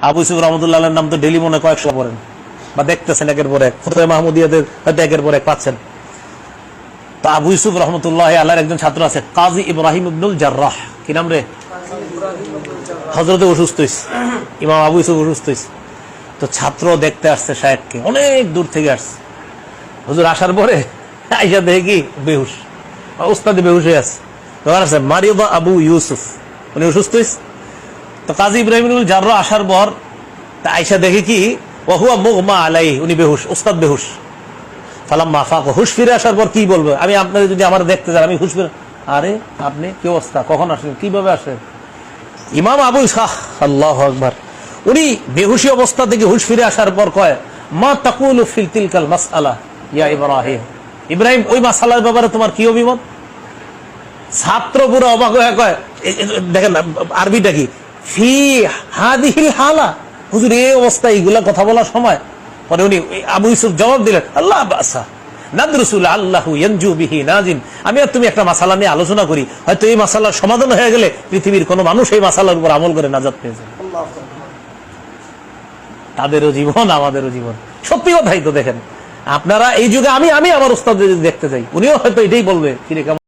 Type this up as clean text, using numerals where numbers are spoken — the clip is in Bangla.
আবু ইউসুফ রহমতুল্লাহর নাম তো ডেলি মনে কয়েকশো পড়েন বা দেখতেছেন, একের পর এক ফতোয়া মাহমুদিয়াদের হয়তো একের পর এক পাচ্ছেন। তো আবু ইউসুফ রহমতুল্লাহ আল্লাহর একজন ছাত্র আছে কাজী ইব্রাহিম ইবনুল জাররাহ, কি নাম রে? হযরতে অসুস্থ হইছে, ইমাম আবু ইউসুফ অসুস্থ হইছে, তো ছাত্র দেখতে আসছে শায়েখকে, অনেক দূর থেকে আসছে। হুজুর আসার পরে আইসা দেখে কি বেহুশ, উস্তাদে বেহুশ হয়ে আছে। তখন আছে মারিদা আবু ইউসুফ, উনি অসুস্থ হইছে। তো কাজী ইব্রাহিম ইবনুল জাররাহ আসার পর আইসা দেখে কি ওহুয়া মুগমা আলাইহি, উনি বেহুশ, উস্তাদ বেহুশ। ফালাম্মা আফাক, হুশ ফিরে আসার পর কি বলবো, আমি আপনাদের যদি আমার দেখতে যান, আমি হুশ ফিরে, আরে আপনি কি অবস্থা, কখন আসলেন, কিভাবে আসলেন? ইমাম আবু ইসহাক, আল্লাহু আকবার, উনি বেহুশি অবস্থা থেকে হুশ ফিরে আসার পর কয় মা তাকুলু ফি তিলকাল মাসআলা ইয়া ইব্রাহিম, ইব্রাহিম ওই মাসআলার ব্যাপারে তোমার কি অভিমত? ছাত্র পুরো অবাক হয়ে কয়, দেখেন আরবিটা কি, ফি হাদিহিল হালা, হুজুর এই অবস্থা এইগুলা কথা বলার সময়? পরে উনি আবু ইউসুফ জবাব দিলেন আল্লাহ বাসা নাদরুসুল আল্লাহু ইয়ানজু বিহি নাজিন, আমি আর তুমি একটা মাসালা নিয়ে আলোচনা করি, হয়তো এই মাসালার সমাধান হয়ে গেলে পৃথিবীর কোনো মানুষ এই মাসালার উপর আমল করে নাজাত পেয়ে যাবে। তাদেরও জীবন আমাদেরও জীবন, সত্যি কথাই তো। দেখেন আপনারা এই যুগে আমি আমার উস্তাদ দেখতে চাই, উনিও হয়তো এটাই বলবে, কিরে কেমন